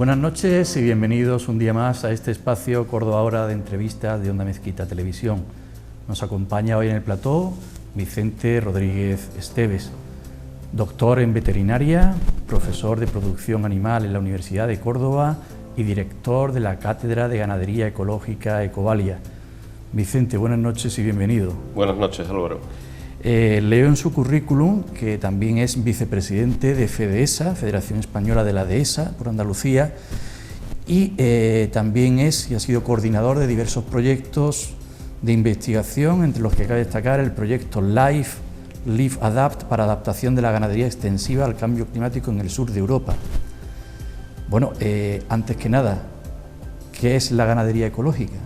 Buenas noches y bienvenidos un día más a este espacio Córdoba Ahora de entrevistas de Onda Mezquita Televisión. Nos acompaña hoy en el plató Vicente Rodríguez Esteves, doctor en veterinaria, profesor de producción animal en la Universidad de Córdoba y director de la Cátedra de Ganadería Ecológica Ecovalia. Vicente, buenas noches y bienvenido. Buenas noches, Álvaro. Leo en su currículum que también es vicepresidente de FEDESA, Federación Española de la Dehesa, por Andalucía, y también es y ha sido coordinador de diversos proyectos de investigación, entre los que cabe destacar el proyecto Live Adapt para adaptación de la ganadería extensiva al cambio climático en el sur de Europa. Bueno, antes que nada, ¿qué es la ganadería ecológica?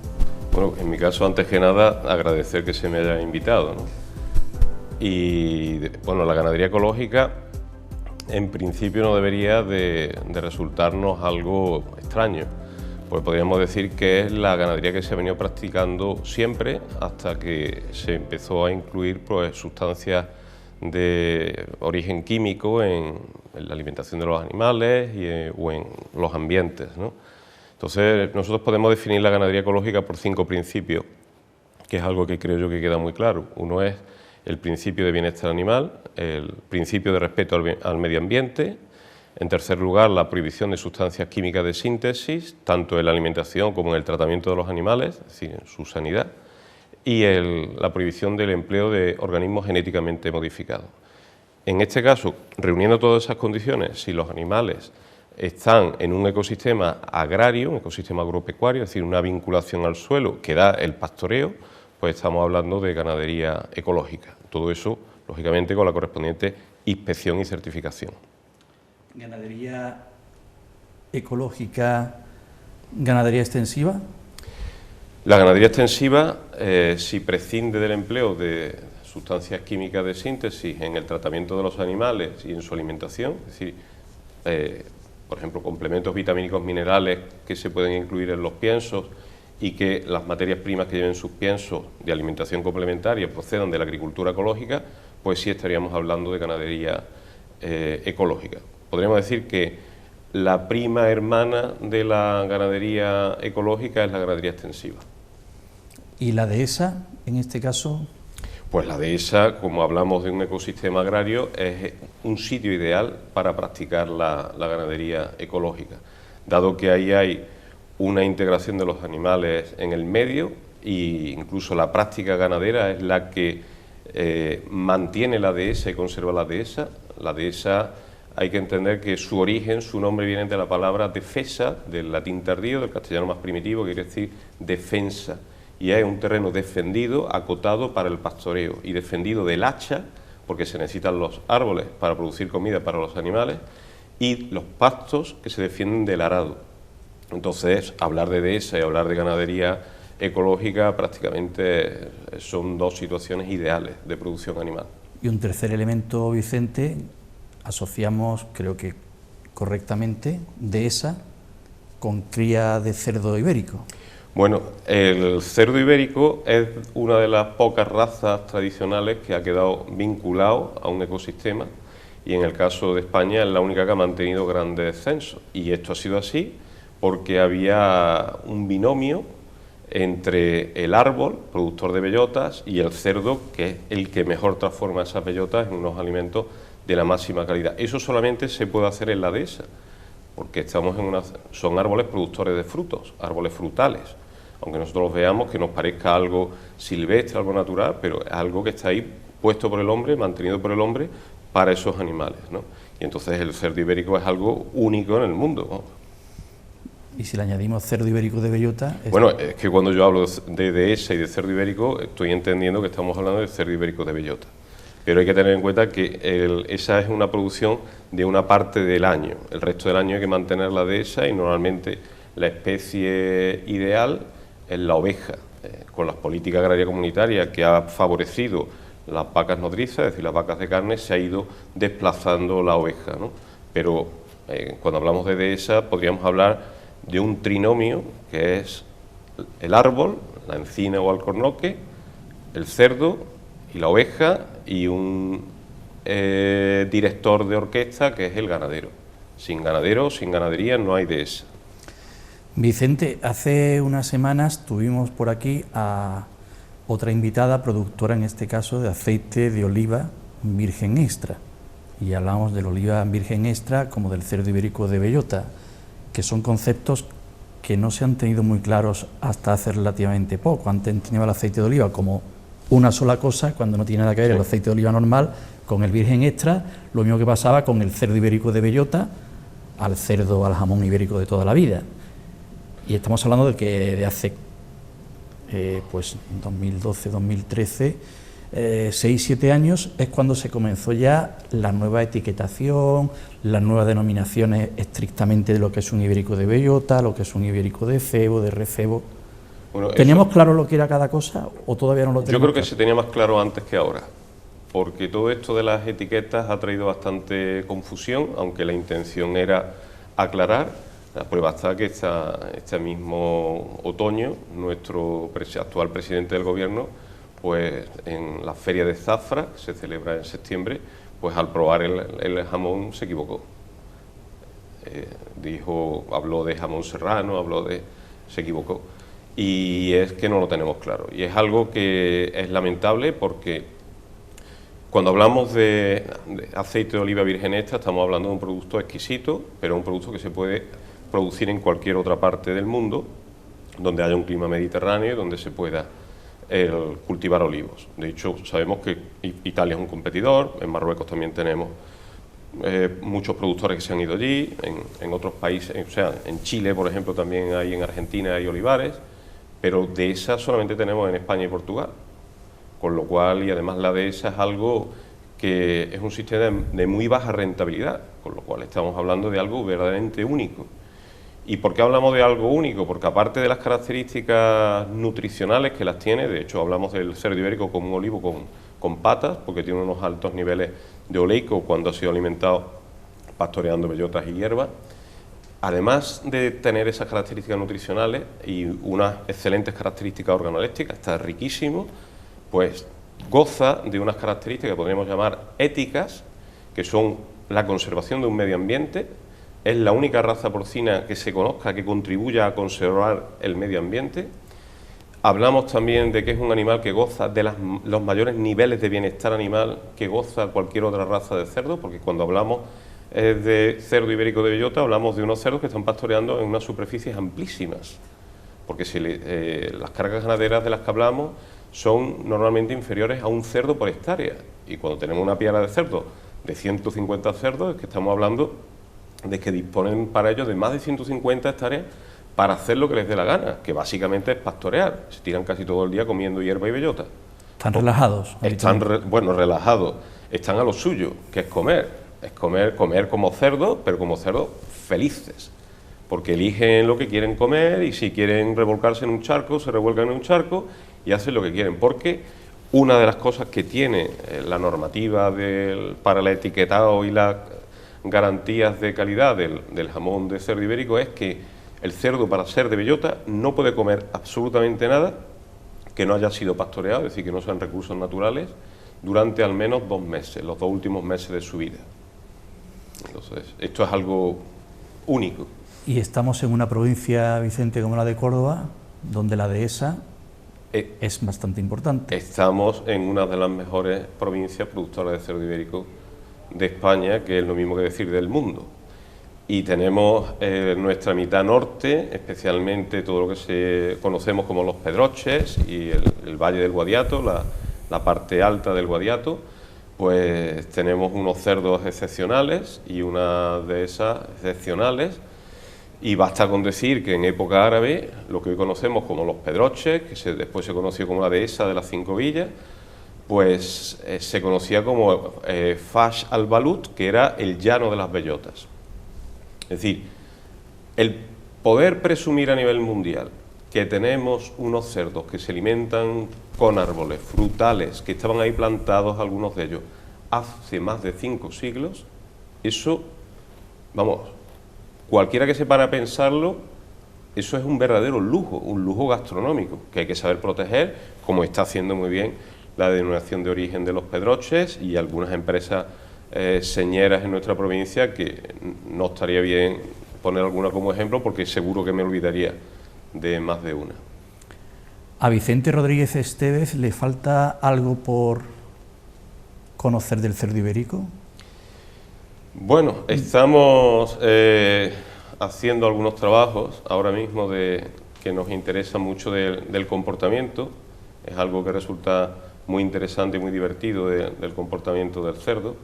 Bueno, en mi caso, antes que nada, agradecer que se me haya invitado, ¿no? Y bueno, la ganadería ecológica en principio no debería de resultarnos algo extraño, pues podríamos decir que es la ganadería que se ha venido practicando siempre hasta que se empezó a incluir pues, sustancias de origen químico en la alimentación de los animales o en los ambientes, ¿no? Entonces nosotros podemos definir la ganadería ecológica por 5 principios, que es algo que creo yo que queda muy claro. Uno es el principio de bienestar animal, el principio de respeto al medio ambiente, en tercer lugar la prohibición de sustancias químicas de síntesis, tanto en la alimentación como en el tratamiento de los animales, es decir, en su sanidad, y la prohibición del empleo de organismos genéticamente modificados. En este caso, reuniendo todas esas condiciones, si los animales están en un ecosistema agrario, un ecosistema agropecuario, es decir, una vinculación al suelo que da el pastoreo, pues estamos hablando de ganadería ecológica. Todo eso, lógicamente, con la correspondiente inspección y certificación. ¿Ganadería ecológica, ganadería extensiva? La ganadería extensiva, si prescinde del empleo de sustancias químicas de síntesis en el tratamiento de los animales y en su alimentación, es decir, por ejemplo, complementos vitamínicos minerales que se pueden incluir en los piensos, y que las materias primas que lleven sus piensos de alimentación complementaria procedan de la agricultura ecológica, pues sí estaríamos hablando de ganadería ecológica. Podríamos decir que la prima hermana de la ganadería ecológica es la ganadería extensiva. ¿Y la dehesa, en este caso? Pues la dehesa, como hablamos de un ecosistema agrario, es un sitio ideal para practicar la ganadería ecológica, dado que ahí hay una integración de los animales en el medio e incluso la práctica ganadera es la que mantiene la dehesa y conserva la dehesa. La dehesa hay que entender que su origen, su nombre viene de la palabra defesa, del latín tardío, del castellano más primitivo, que quiere decir defensa, y es un terreno defendido, acotado para el pastoreo y defendido del hacha, porque se necesitan los árboles para producir comida para los animales, y los pastos que se defienden del arado. Entonces, hablar de dehesa y hablar de ganadería ecológica prácticamente son dos situaciones ideales de producción animal. Y un tercer elemento, Vicente, asociamos, creo que correctamente, dehesa con cría de cerdo ibérico. Bueno, el cerdo ibérico es una de las pocas razas tradicionales que ha quedado vinculado a un ecosistema, y en el caso de España es la única que ha mantenido grandes censos, y esto ha sido así porque había un binomio entre el árbol, productor de bellotas, y el cerdo, que es el que mejor transforma esas bellotas en unos alimentos de la máxima calidad. Eso solamente se puede hacer en la dehesa, porque son árboles productores de frutos, árboles frutales, aunque nosotros los veamos que nos parezca algo silvestre, algo natural, pero es algo que está ahí puesto por el hombre, mantenido por el hombre para esos animales, ¿no? Y entonces el cerdo ibérico es algo único en el mundo, ¿no? Y si le añadimos cerdo ibérico de bellota... Bueno, es que cuando yo hablo de dehesa y de cerdo ibérico, estoy entendiendo que estamos hablando de cerdo ibérico de bellota. Pero hay que tener en cuenta que esa es una producción de una parte del año. El resto del año hay que mantener la dehesa, y normalmente la especie ideal es la oveja. Con las políticas agrarias comunitarias que ha favorecido las vacas nodrizas, es decir, las vacas de carne, se ha ido desplazando la oveja, ¿no? Pero cuando hablamos de dehesa podríamos hablar de un trinomio que es el árbol, la encina o alcornoque, el cerdo y la oveja, y un director de orquesta que es el ganadero. Sin ganaderos, sin ganadería no hay dehesa. Vicente, hace unas semanas tuvimos por aquí a otra invitada, productora en este caso de aceite de oliva virgen extra, y hablamos del oliva virgen extra como del cerdo ibérico de bellota, que son conceptos que no se han tenido muy claros hasta hace relativamente poco. Antes tenía el aceite de oliva como una sola cosa, cuando no tiene nada que ver el aceite de oliva normal con el virgen extra, lo mismo que pasaba con el cerdo ibérico de bellota al cerdo, al jamón ibérico de toda la vida. Y estamos hablando de que de hace pues 2012, 2013, 6-7 años es cuando se comenzó ya la nueva etiquetación, las nuevas denominaciones estrictamente de lo que es un ibérico de bellota, lo que es un ibérico de cebo, de recebo. Bueno, ¿teníamos claro lo que era cada cosa o todavía no lo teníamos? Yo creo que se tenía más claro antes que ahora, porque todo esto de las etiquetas ha traído bastante confusión, aunque la intención era aclarar. La prueba está que este mismo otoño nuestro actual presidente del Gobierno, pues en la feria de Zafra, que se celebra en septiembre, pues al probar el jamón se equivocó. Habló de jamón serrano, se equivocó. Y es que no lo tenemos claro. Y es algo que es lamentable porque cuando hablamos de aceite de oliva virgen extra estamos hablando de un producto exquisito, pero un producto que se puede producir en cualquier otra parte del mundo donde haya un clima mediterráneo y donde se pueda cultivar olivos. De hecho, sabemos que Italia es un competidor, en Marruecos también tenemos muchos productores que se han ido allí, en otros países, o sea, en Chile, por ejemplo, también hay, en Argentina hay olivares, pero dehesa solamente tenemos en España y Portugal, con lo cual, y además la dehesa es algo que es un sistema de muy baja rentabilidad, con lo cual estamos hablando de algo verdaderamente único. ¿Y por qué hablamos de algo único? Porque aparte de las características nutricionales que las tiene, de hecho hablamos del cerdo ibérico como un olivo con patas, porque tiene unos altos niveles de oleico cuando ha sido alimentado pastoreando bellotas y hierbas. Además de tener esas características nutricionales y unas excelentes características organolépticas, está riquísimo, pues goza de unas características que podríamos llamar éticas, que son la conservación de un medio ambiente. Es la única raza porcina que se conozca que contribuya a conservar el medio ambiente. Hablamos también de que es un animal que goza de los mayores niveles de bienestar animal que goza cualquier otra raza de cerdo, porque cuando hablamos de cerdo ibérico de bellota hablamos de unos cerdos que están pastoreando en unas superficies amplísimas, porque las cargas ganaderas de las que hablamos son normalmente inferiores a un cerdo por hectárea, y cuando tenemos una piara de cerdos de 150 cerdos es que estamos hablando de que disponen para ellos de más de 150 hectáreas para hacer lo que les dé la gana, que básicamente es pastorear. Se tiran casi todo el día comiendo hierba y bellota. ¿Están relajados? Relajados. Están a lo suyo, que es comer como cerdos, pero como cerdos felices, porque eligen lo que quieren comer y si quieren revolcarse en un charco, se revuelcan en un charco y hacen lo que quieren, porque una de las cosas que tiene la normativa para el etiquetado y las garantías de calidad del jamón de cerdo ibérico es que el cerdo, para ser de bellota, no puede comer absolutamente nada que no haya sido pastoreado, es decir, que no sean recursos naturales, durante al menos 2 meses, los 2 últimos meses de su vida. Entonces, esto es algo único. Y estamos en una provincia, Vicente, como la de Córdoba, donde la dehesa es bastante importante. Estamos en una de las mejores provincias productoras de cerdo ibérico de España, que es lo mismo que decir del mundo. Y tenemos nuestra mitad norte, especialmente todo lo que conocemos como los Pedroches y el Valle del Guadiato, la parte alta del Guadiato, pues tenemos unos cerdos excepcionales y unas dehesas excepcionales. Y basta con decir que en época árabe, lo que hoy conocemos como los Pedroches, que después se conoció como la dehesa de las 5 villas, pues se conocía como Fash al-Balut, que era el llano de las bellotas. Es decir, el poder presumir a nivel mundial que tenemos unos cerdos que se alimentan con árboles frutales, que estaban ahí plantados algunos de ellos hace más de 5 siglos, eso, vamos, cualquiera que se para a pensarlo, eso es un verdadero lujo, un lujo gastronómico, que hay que saber proteger, como está haciendo muy bien la denominación de origen de los Pedroches y algunas empresas señeras en nuestra provincia, que no estaría bien poner alguna como ejemplo porque seguro que me olvidaría de más de una. ¿A Vicente Rodríguez Estévez le falta algo por conocer del cerdo ibérico? Bueno, estamos haciendo algunos trabajos ahora mismo que nos interesan mucho del comportamiento. Es algo que resulta muy interesante y muy divertido del comportamiento del cerdo,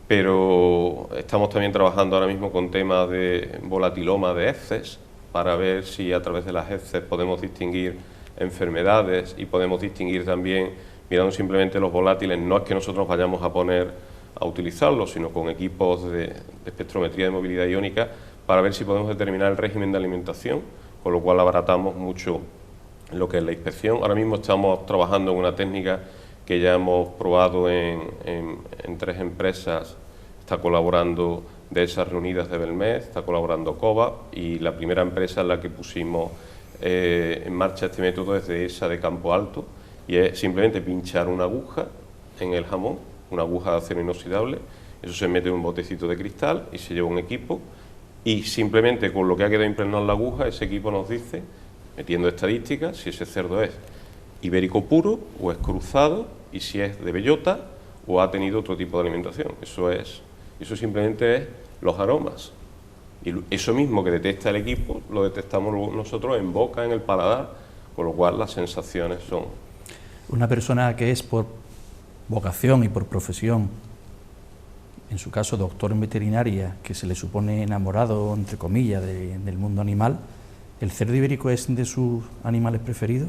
pero estamos también trabajando ahora mismo con temas de volatiloma de heces, para ver si a través de las heces podemos distinguir enfermedades y podemos distinguir también, mirando simplemente los volátiles, no es que nosotros vayamos a poner a utilizarlos, sino con equipos de espectrometría de movilidad iónica, para ver si podemos determinar el régimen de alimentación, con lo cual abaratamos mucho lo que es la inspección. Ahora mismo estamos trabajando en una técnica que ya hemos probado en 3 empresas. Está colaborando Dehesas Reunidas de Belmez, está colaborando COBA, y la primera empresa en la que pusimos en marcha este método es Dehesa de Campo Alto, y es simplemente pinchar una aguja en el jamón, una aguja de acero inoxidable, eso se mete en un botecito de cristal y se lleva un equipo, y simplemente con lo que ha quedado impregnado en la aguja, ese equipo nos dice, metiendo estadísticas, si ese cerdo es ibérico puro o es cruzado, y si es de bellota o ha tenido otro tipo de alimentación. Eso simplemente es los aromas. Y eso mismo que detecta el equipo, lo detectamos nosotros en boca, en el paladar, con lo cual las sensaciones son... Una persona que es por vocación y por profesión, en su caso doctor en veterinaria, que se le supone enamorado, entre comillas, del mundo animal, ¿el cerdo ibérico es de sus animales preferidos?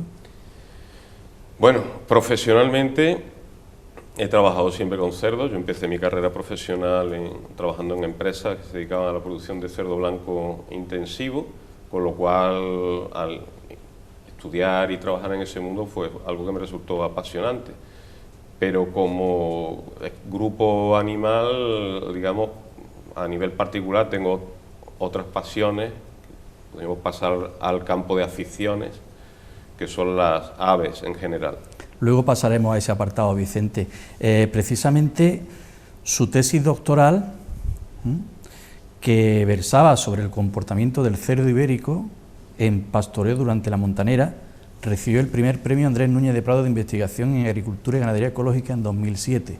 Bueno, profesionalmente he trabajado siempre con cerdos. Yo empecé mi carrera profesional trabajando en empresas que se dedicaban a la producción de cerdo blanco intensivo, con lo cual al estudiar y trabajar en ese mundo fue algo que me resultó apasionante. Pero como grupo animal, digamos, a nivel particular tengo otras pasiones. Podemos pasar al campo de aficiones, que son las aves en general. Luego pasaremos a ese apartado, Vicente. Precisamente su tesis doctoral, que versaba sobre el comportamiento del cerdo ibérico en pastoreo durante la montanera, recibió el primer premio Andrés Núñez de Prado de Investigación en Agricultura y Ganadería Ecológica en 2007.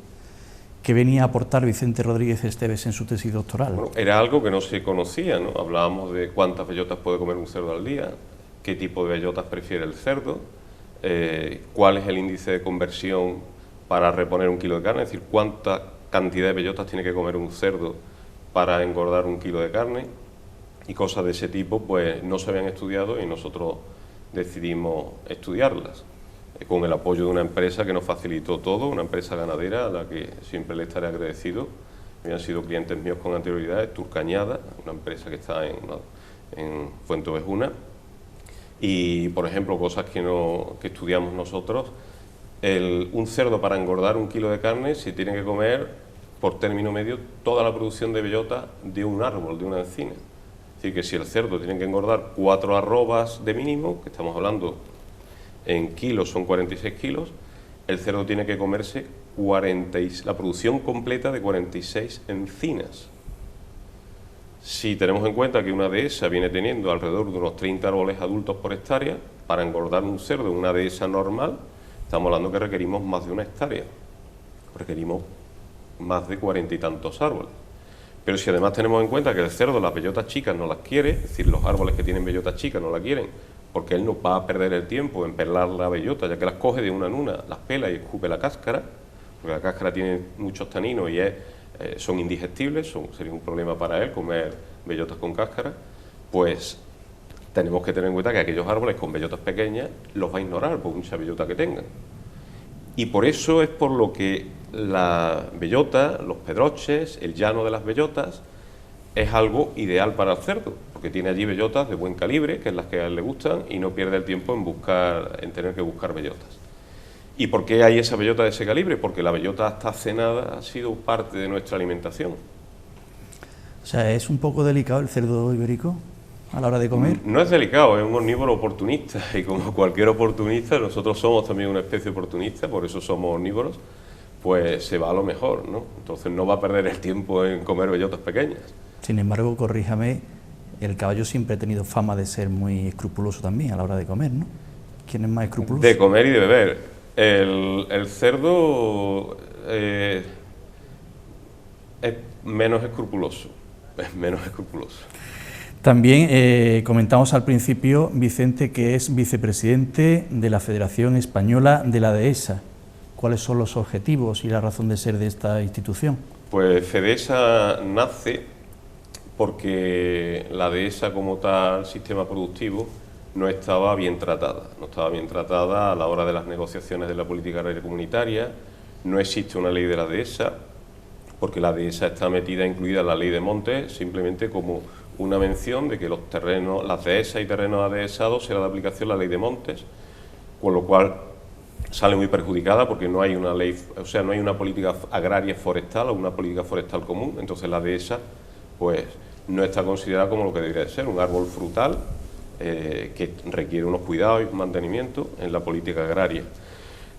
¿Qué venía a aportar Vicente Rodríguez Estévez en su tesis doctoral? Bueno, era algo que no se conocía, ¿no? Hablábamos de cuántas bellotas puede comer un cerdo al día, qué tipo de bellotas prefiere el cerdo, cuál es el índice de conversión para reponer 1 kilo de carne, es decir, cuánta cantidad de bellotas tiene que comer un cerdo para engordar 1 kilo de carne, y cosas de ese tipo pues no se habían estudiado y nosotros decidimos estudiarlas, con el apoyo de una empresa que nos facilitó todo, una empresa ganadera a la que siempre le estaré agradecido. Habían sido clientes míos con anterioridad, Turcañada, una empresa que está en Fuenteovejuna. Y, por ejemplo, cosas que estudiamos nosotros, un cerdo para engordar 1 kilo de carne se tiene que comer, por término medio, toda la producción de bellota de un árbol, de una encina. Es decir, que si el cerdo tiene que engordar 4 arrobas de mínimo, que estamos hablando en kilos, son 46 kilos, el cerdo tiene que comerse la producción completa de 46 encinas. Si tenemos en cuenta que una dehesa viene teniendo alrededor de unos 30 árboles adultos por hectárea, para engordar un cerdo en una dehesa normal, estamos hablando que requerimos más de 1 hectárea, requerimos más de 40 y tantos árboles. Pero si además tenemos en cuenta que el cerdo las bellotas chicas no las quiere, es decir, los árboles que tienen bellotas chicas no la quieren, porque él no va a perder el tiempo en pelar la bellota, ya que las coge de una en una, las pela y escupe la cáscara, porque la cáscara tiene muchos taninos y son indigestibles, sería un problema para él comer bellotas con cáscara, pues tenemos que tener en cuenta que aquellos árboles con bellotas pequeñas los va a ignorar por mucha bellota que tengan. Y por eso es por lo que la bellota, los pedroches, el llano de las bellotas, es algo ideal para el cerdo, porque tiene allí bellotas de buen calibre, que es las que a él le gustan, y no pierde el tiempo en tener que buscar bellotas. ¿Y por qué hay esa bellota de ese calibre? Porque la bellota hasta cenada ha sido parte de nuestra alimentación. O sea, ¿es un poco delicado el cerdo ibérico a la hora de comer? No es delicado, es un omnívoro oportunista, y como cualquier oportunista, nosotros somos también una especie oportunista, por eso somos omnívoros, pues se va a lo mejor, ¿no? Entonces no va a perder el tiempo en comer bellotas pequeñas. Sin embargo, corríjame, el caballo siempre ha tenido fama de ser muy escrupuloso también a la hora de comer, ¿no? ¿Quién es más escrupuloso? De comer y de beber. El cerdo es menos escrupuloso, es menos escrupuloso. También comentamos al principio, Vicente, que es vicepresidente de la Federación Española de la Dehesa. ¿Cuáles son los objetivos y la razón de ser de esta institución? Pues FEDESA nace porque la dehesa como tal sistema productivo no estaba bien tratada. No estaba bien tratada a la hora de las negociaciones de la política agraria comunitaria, no existe una ley de la dehesa, porque la dehesa está incluida en la ley de montes, simplemente como una mención de que los terrenos, las dehesas y terrenos adehesados será de aplicación la ley de montes, con lo cual sale muy perjudicada porque no hay una ley, o sea, no hay una política agraria forestal o una política forestal común. Entonces la dehesa pues no está considerada como lo que debería de ser, un árbol frutal que requiere unos cuidados y un mantenimiento en la política agraria.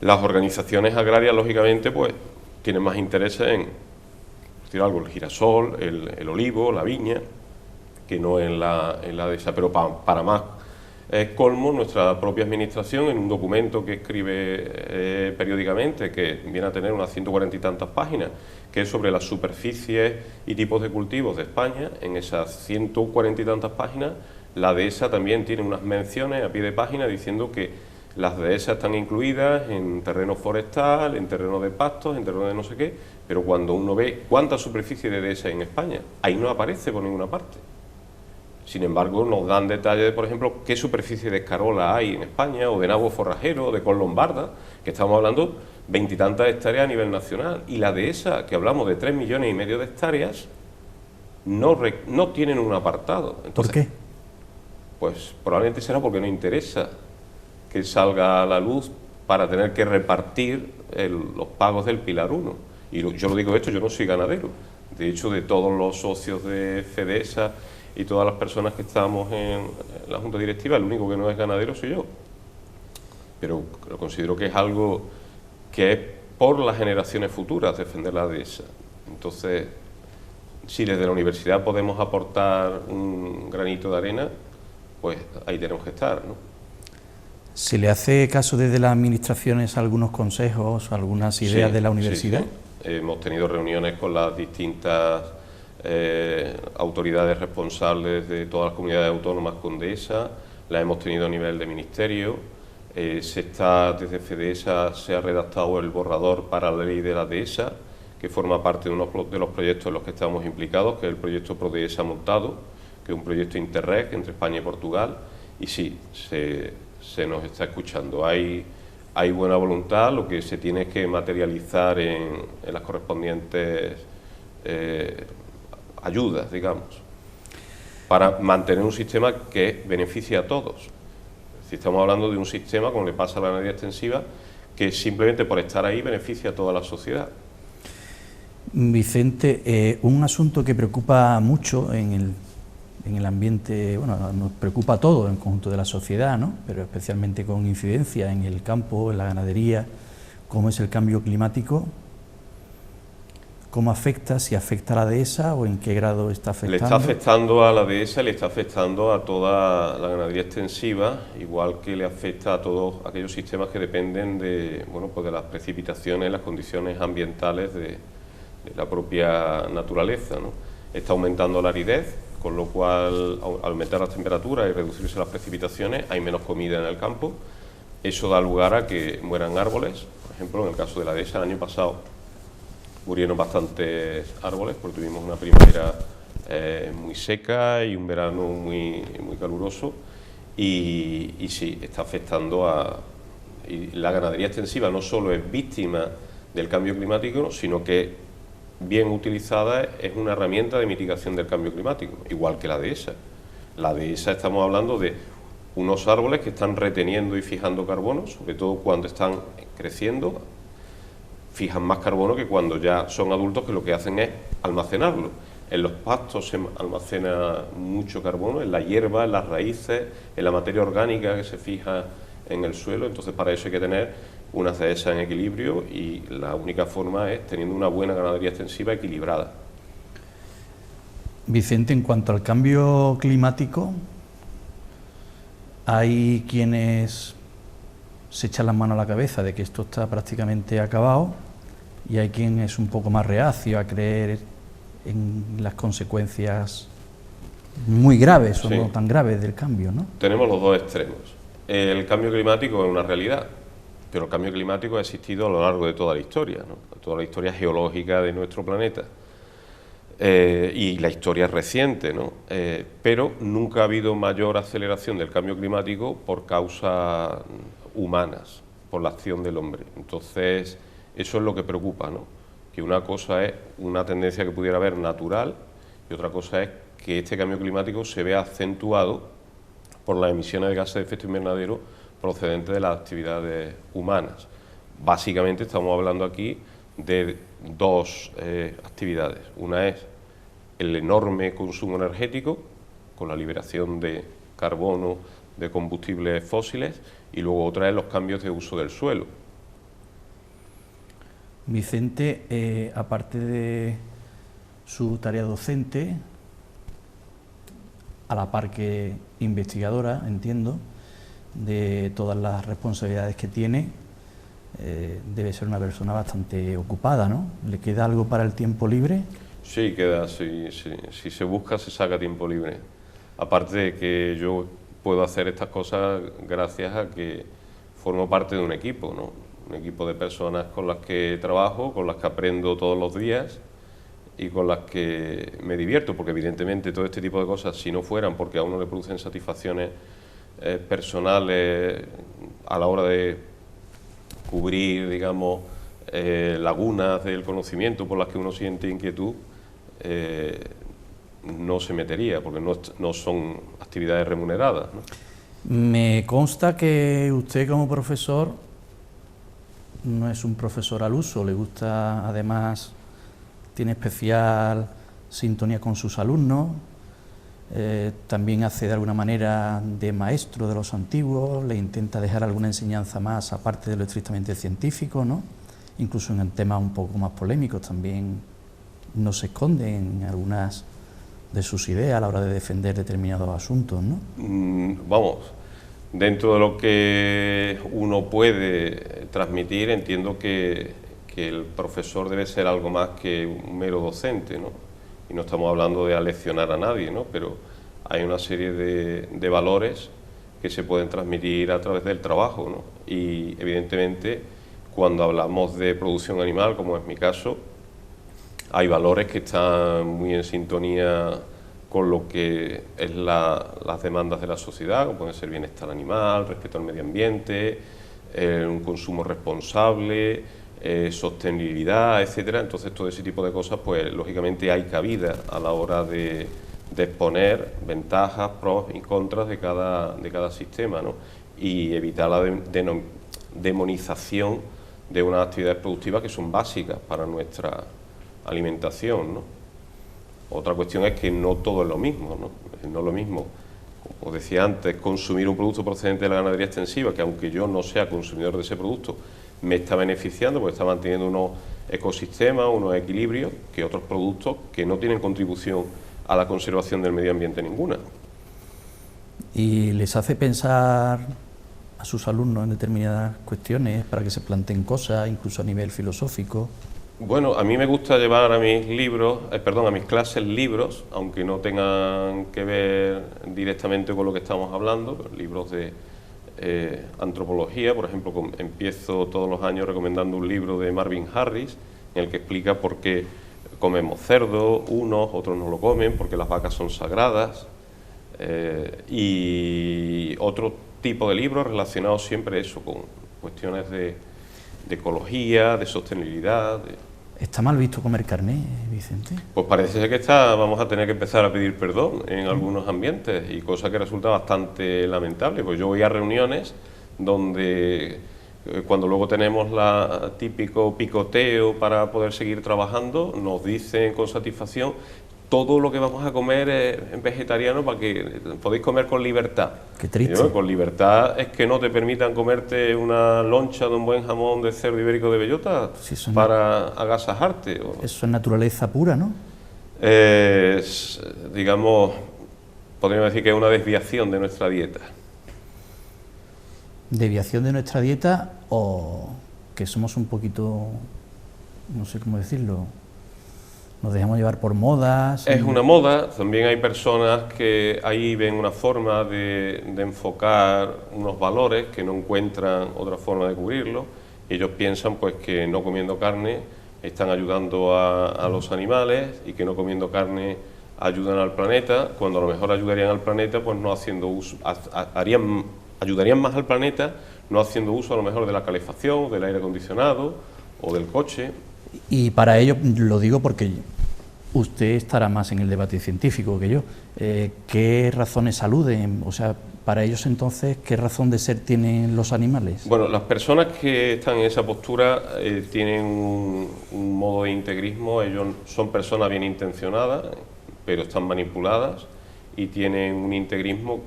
Las organizaciones agrarias, lógicamente, pues tienen más interés en decir algo, el girasol, el olivo, la viña, que no en la dehesa, pero para más colmo, nuestra propia administración, en un documento que escribe periódicamente, que viene a tener unas 140 y tantas páginas, que es sobre las superficies y tipos de cultivos de España, en esas 140 y tantas páginas, la dehesa también tiene unas menciones a pie de página diciendo que las dehesas están incluidas en terreno forestal, en terreno de pastos, en terreno de no sé qué, pero cuando uno ve cuánta superficie de dehesa hay en España, ahí no aparece por ninguna parte. Sin embargo, nos dan detalles de, por ejemplo, qué superficie de escarola hay en España, o de nabo forrajero, o de col lombarda, que estamos hablando 20 y tantas hectáreas a nivel nacional. Y la dehesa, que hablamos de 3,5 millones de hectáreas, no tienen un apartado. Entonces, ¿por qué? Pues probablemente será porque no interesa que salga a la luz para tener que repartir los pagos del Pilar 1. Y yo lo digo esto, yo no soy ganadero. De hecho, de todos los socios de FEDESA y todas las personas que estamos en la Junta Directiva, el único que no es ganadero soy yo. Pero lo considero que es algo que es por las generaciones futuras defender la dehesa. Entonces, si desde la universidad podemos aportar un granito de arena, pues ahí tenemos que estar, ¿no? ¿Se le hace caso desde las administraciones a algunos consejos, algunas ideas de la universidad? Sí. Hemos tenido reuniones con las distintas autoridades responsables de todas las comunidades autónomas con dehesa, las hemos tenido a nivel de ministerio, desde FEDESA se ha redactado el borrador para la ley de la dehesa, que forma parte de uno de los proyectos en los que estamos implicados, que es el proyecto ProDehesa montado, que es un proyecto Interreg entre España y Portugal, y sí, se nos está escuchando. Hay buena voluntad, lo que se tiene es que materializar en las correspondientes ayudas, digamos, para mantener un sistema que beneficie a todos. Si estamos hablando de un sistema, como le pasa a la ganadería extensiva, que simplemente por estar ahí beneficia a toda la sociedad. Vicente, un asunto que preocupa mucho en el ambiente, bueno, nos preocupa a todos en el conjunto de la sociedad, ¿no? Pero especialmente con incidencia en el campo, en la ganadería, como es el cambio climático. ¿Cómo afecta? ¿Si afecta a la dehesa o en qué grado está afectando? Le está afectando a la dehesa, le está afectando a toda la ganadería extensiva, igual que le afecta a todos aquellos sistemas que dependen de, bueno, pues de las precipitaciones, las condiciones ambientales de la propia naturaleza, ¿no? Está aumentando la aridez, con lo cual, al aumentar las temperaturas y reducirse las precipitaciones, hay menos comida en el campo. Eso da lugar a que mueran árboles. Por ejemplo, en el caso de la dehesa, el año pasado murieron bastantes árboles porque tuvimos una primavera muy seca y un verano muy caluroso. Y sí, está afectando a... Y la ganadería extensiva no solo es víctima del cambio climático, sino que bien utilizada es una herramienta de mitigación del cambio climático, igual que la dehesa. La dehesa, estamos hablando de unos árboles que están reteniendo y fijando carbono, sobre todo cuando están creciendo, fijan más carbono que cuando ya son adultos, que lo que hacen es almacenarlo. En los pastos se almacena mucho carbono, en la hierba, en las raíces, en la materia orgánica que se fija en el suelo. Entonces, para eso hay que tener unas dehesas en equilibrio, y la única forma es teniendo una buena ganadería extensiva equilibrada. Vicente, en cuanto al cambio climático, hay quienes se echan las manos a la cabeza de que esto está prácticamente acabado y hay quien es un poco más reacio a creer en las consecuencias muy graves o no tan graves del cambio, ¿no? Tenemos los dos extremos. El cambio climático es una realidad, pero el cambio climático ha existido a lo largo de toda la historia, ¿no? Toda la historia geológica de nuestro planeta. Y la historia es reciente, ¿no? Pero nunca ha habido mayor aceleración del cambio climático por causas humanas, por la acción del hombre. Entonces, eso es lo que preocupa, ¿no? Que una cosa es una tendencia que pudiera haber natural y otra cosa es que este cambio climático se vea acentuado por las emisiones de gases de efecto invernadero procedentes de las actividades humanas. Básicamente estamos hablando aquí de dos actividades. Una es el enorme consumo energético, con la liberación de carbono, de combustibles fósiles, y luego otra es los cambios de uso del suelo. Vicente, aparte de su tarea docente, a la par que investigadora, entiendo, de todas las responsabilidades que tiene, debe ser una persona bastante ocupada, ¿no? ¿Le queda algo para el tiempo libre? Sí, queda, si se busca se saca tiempo libre. Aparte de que yo puedo hacer estas cosas gracias a que formo parte de un equipo, ¿no? Un equipo de personas con las que trabajo, con las que aprendo todos los días y con las que me divierto, porque evidentemente todo este tipo de cosas, si no fueran porque a uno le producen satisfacciones personales a la hora de cubrir, digamos, lagunas del conocimiento por las que uno siente inquietud, no se metería, porque no son actividades remuneradas, ¿no? Me consta que usted como profesor no es un profesor al uso, le gusta, además, tiene especial sintonía con sus alumnos, también hace de alguna manera de maestro de los antiguos, le intenta dejar alguna enseñanza más aparte de lo estrictamente científico, ¿no? Incluso en temas un poco más polémicos también no se esconde en algunas de sus ideas a la hora de defender determinados asuntos, ¿no? Vamos, dentro de lo que uno puede transmitir, entiendo que el profesor debe ser algo más que un mero docente, ¿no? Y no estamos hablando de aleccionar a nadie, ¿no? Pero hay una serie de valores que se pueden transmitir a través del trabajo, ¿no? Y evidentemente cuando hablamos de producción animal, como es mi caso, hay valores que están muy en sintonía con lo que es las demandas de la sociedad, como pueden ser bienestar animal, respeto al medio ambiente, un consumo responsable, sostenibilidad, etcétera. Entonces todo ese tipo de cosas, pues lógicamente hay cabida a la hora de exponer ventajas, pros y contras de cada sistema, ¿no? Y evitar la demonización de unas actividades productivas que son básicas para nuestra alimentación, ¿no? Otra cuestión es que no todo es lo mismo, ¿no? No es lo mismo, como decía antes, consumir un producto procedente de la ganadería extensiva, que aunque yo no sea consumidor de ese producto, me está beneficiando porque está manteniendo unos ecosistemas, unos equilibrios, que otros productos que no tienen contribución a la conservación del medio ambiente ninguna. ¿Y les hace pensar a sus alumnos en determinadas cuestiones para que se planteen cosas, incluso a nivel filosófico? Bueno, a mí me gusta llevar a mis libros, a mis clases libros, aunque no tengan que ver directamente con lo que estamos hablando, pero libros de antropología. Por ejemplo, empiezo todos los años recomendando un libro de Marvin Harris, en el que explica por qué comemos cerdo, unos, otros no lo comen, porque las vacas son sagradas, y otro tipo de libros relacionados siempre eso, con cuestiones de ecología, de sostenibilidad. ¿Está mal visto comer carne, Vicente? Pues parece ser que vamos a tener que empezar a pedir perdón en algunos ambientes, y cosa que resulta bastante lamentable, pues yo voy a reuniones donde cuando luego tenemos típico picoteo para poder seguir trabajando, nos dicen con satisfacción todo lo que vamos a comer es vegetariano para que podéis comer con libertad. Qué triste. Y, bueno, con libertad es que no te permitan comerte una loncha de un buen jamón de cerdo ibérico de bellota para agasajarte. Eso es naturaleza pura, ¿no? Digamos, podríamos decir que es una desviación de nuestra dieta. ¿Desviación de nuestra dieta o que somos un poquito, no sé cómo decirlo, nos dejamos llevar por modas? Es una moda, también hay personas que ahí ven una forma de enfocar unos valores que no encuentran otra forma de cubrirlo. Ellos piensan pues que no comiendo carne están ayudando a los animales y que no comiendo carne ayudan al planeta, cuando a lo mejor ayudarían al planeta pues no haciendo uso, ayudarían más al planeta no haciendo uso a lo mejor de la calefacción, del aire acondicionado o del coche. Y para ello, lo digo porque usted estará más en el debate científico que yo, ¿qué razones aluden? O sea, para ellos entonces, ¿qué razón de ser tienen los animales? Bueno, las personas que están en esa postura tienen un modo de integrismo, ellos son personas bien intencionadas, pero están manipuladas y tienen un integrismo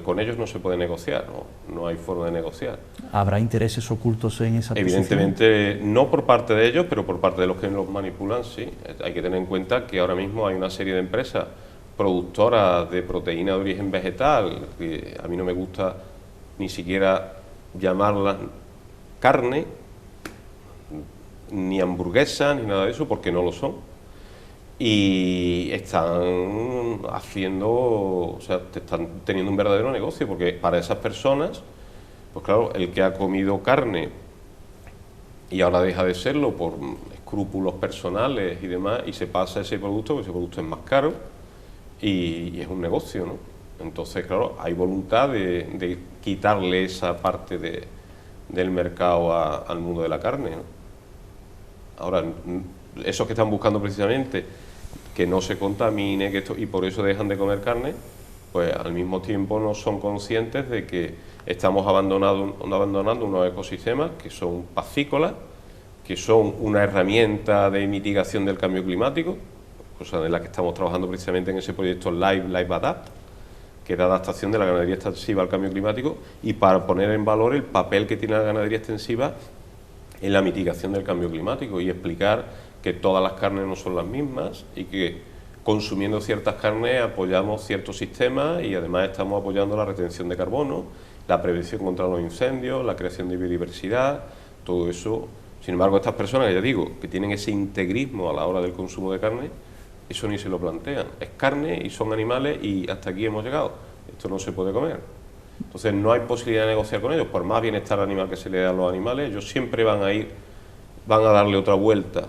con ellos no se puede negociar, no hay forma de negociar. ¿Habrá intereses ocultos en esa Evidentemente, posición? no por parte de ellos, pero por parte de los que los manipulan, sí. Hay que tener en cuenta que ahora mismo hay una serie de empresas productoras de proteína de origen vegetal, que a mí no me gusta ni siquiera llamarlas carne, ni hamburguesas, ni nada de eso, porque no lo son. Y están haciendo, o sea, están teniendo un verdadero negocio, porque para esas personas, pues claro, el que ha comido carne y ahora deja de serlo por escrúpulos personales y demás, y se pasa ese producto, porque ese producto es más caro, y es un negocio, ¿no? Entonces, claro, hay voluntad de quitarle esa parte del mercado al mundo de la carne, ¿no? Ahora, esos que están buscando precisamente que no se contamine, y por eso dejan de comer carne, pues al mismo tiempo no son conscientes de que estamos abandonando unos ecosistemas que son pacícolas, que son una herramienta de mitigación del cambio climático, cosa en la que estamos trabajando precisamente en ese proyecto Live Adapt, que es la adaptación de la ganadería extensiva al cambio climático, y para poner en valor el papel que tiene la ganadería extensiva en la mitigación del cambio climático y explicar que todas las carnes no son las mismas y que consumiendo ciertas carnes apoyamos ciertos sistemas y además estamos apoyando la retención de carbono, la prevención contra los incendios, la creación de biodiversidad, todo eso. Sin embargo, estas personas, ya digo, que tienen ese integrismo a la hora del consumo de carne, eso ni se lo plantean. Es carne y son animales y hasta aquí hemos llegado. Esto no se puede comer. Entonces no hay posibilidad de negociar con ellos. Por más bienestar animal que se le dé a los animales, ellos siempre van a darle otra vuelta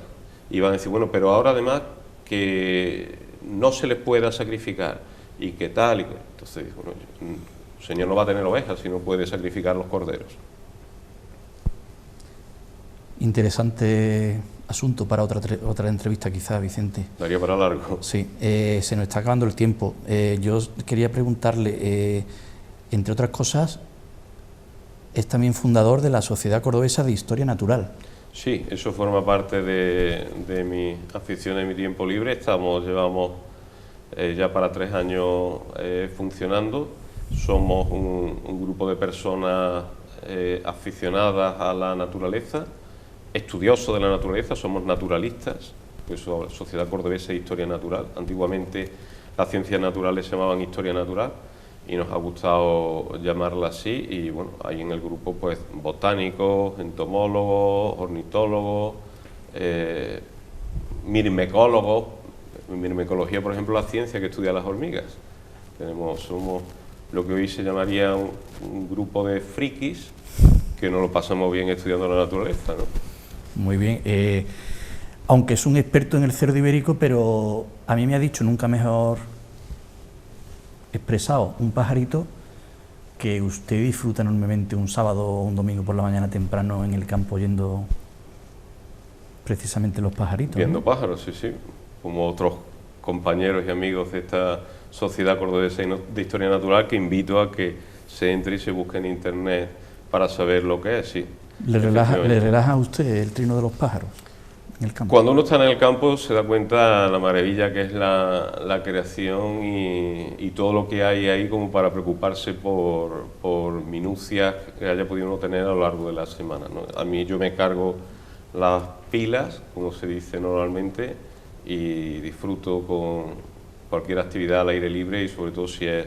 y van a decir, bueno, pero ahora además que no se les pueda sacrificar y que tal, y que... Entonces, bueno, el Señor no va a tener ovejas si no puede sacrificar los corderos. Interesante asunto para otra entrevista quizá, Vicente. Daría para largo. Sí, se nos está acabando el tiempo. Yo quería preguntarle, entre otras cosas, es también fundador de la Sociedad Cordobesa de Historia Natural. Sí, eso forma parte de mi afición en mi tiempo libre. Llevamos ya para 3 años funcionando. Somos un grupo de personas aficionadas a la naturaleza, estudiosos de la naturaleza, somos naturalistas, pues Sociedad Cordobesa de Historia Natural. Antiguamente las ciencias naturales se llamaban Historia Natural y nos ha gustado llamarla así, y bueno, hay en el grupo pues botánicos, entomólogos, ornitólogos, mirmecólogos. Mirmecología, por ejemplo, la ciencia que estudia las hormigas. Somos lo que hoy se llamaría un grupo de frikis que nos lo pasamos bien estudiando la naturaleza, ¿no? Muy bien. Aunque es un experto en el cerdo ibérico, pero a mí me ha dicho, nunca mejor expresado, un pajarito que usted disfruta enormemente un sábado o un domingo por la mañana temprano en el campo oyendo precisamente los pajaritos. Viendo, ¿no? Pájaros, sí, sí, como otros compañeros y amigos de esta Sociedad Cordobesa de Historia Natural, que invito a que se entre y se busque en internet para saber lo que es, sí. ¿Le relaja a usted el trino de los pájaros? en el campo? Cuando uno está en el campo se da cuenta la maravilla que es la creación y todo lo que hay ahí como para preocuparse por minucias que haya podido uno tener a lo largo de la semana, ¿no? A mí yo me cargo las pilas, como se dice normalmente, y disfruto con cualquier actividad al aire libre y sobre todo si es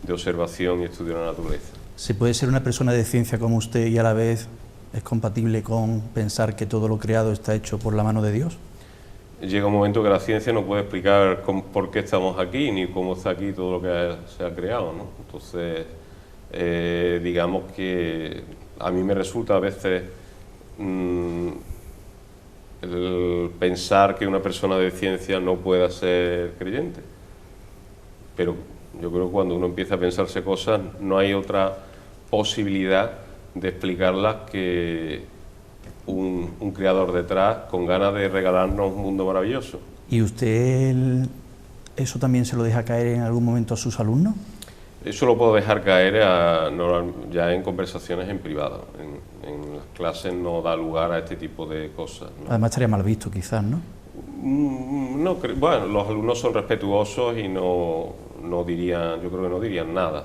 de observación y estudio de la naturaleza. ¿Se puede ser una persona de ciencia como usted y a la vez es compatible con pensar que todo lo creado está hecho por la mano de Dios? Llega un momento que la ciencia no puede explicar por qué estamos aquí, ni cómo está aquí todo lo que se ha creado, ¿no? Entonces, digamos que a mí me resulta a veces el pensar que una persona de ciencia no pueda ser creyente. Pero yo creo que cuando uno empieza a pensarse cosas, no hay otra posibilidad de explicarlas que un creador detrás con ganas de regalarnos un mundo maravilloso. ¿Y usted eso también se lo deja caer en algún momento a sus alumnos? Eso lo puedo dejar caer ya en conversaciones en privado. En las clases no da lugar a este tipo de cosas, ¿no? Además estaría mal visto quizás, ¿no? No, bueno, los alumnos son respetuosos y no dirían, yo creo que no dirían nada.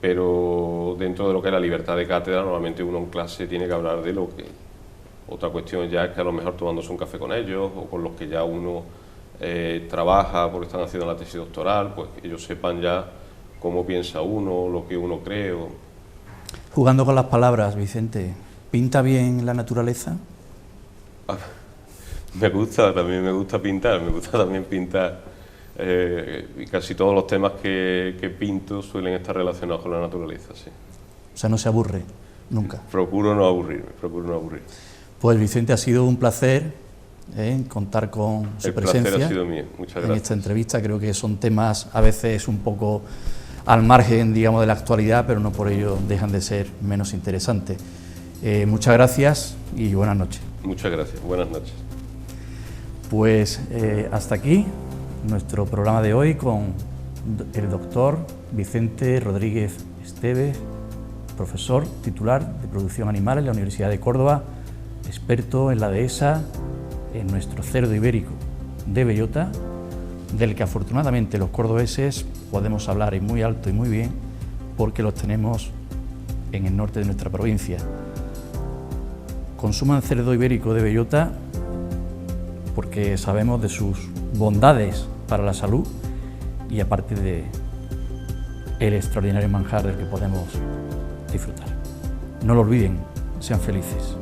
Pero dentro de lo que es la libertad de cátedra, normalmente uno en clase tiene que hablar de lo que... Otra cuestión ya es que a lo mejor tomándose un café con ellos o con los que ya uno trabaja porque están haciendo la tesis doctoral, pues que ellos sepan ya cómo piensa uno, lo que uno cree. Jugando con las palabras, Vicente, ¿pinta bien la naturaleza? También me gusta pintar, me gusta también pintar. Y casi todos los temas que pinto suelen estar relacionados con la naturaleza, sí. O sea, no se aburre nunca. Procuro no aburrirme. Pues Vicente, ha sido un placer contar con su presencia. El placer ha sido mío, muchas gracias. En esta entrevista. Creo que son temas a veces un poco al margen, digamos, de la actualidad, pero no por ello dejan de ser menos interesantes. Muchas gracias y buenas noches. Muchas gracias, buenas noches. Pues hasta aquí nuestro programa de hoy con el doctor Vicente Rodríguez Esteves, profesor titular de Producción Animal en la Universidad de Córdoba, experto en la dehesa, en nuestro cerdo ibérico de bellota, del que afortunadamente los cordobeses podemos hablar y muy alto y muy bien porque los tenemos en el norte de nuestra provincia. Consuman cerdo ibérico de bellota porque sabemos de sus bondades para la salud y aparte de el extraordinario manjar del que podemos disfrutar. No lo olviden, sean felices.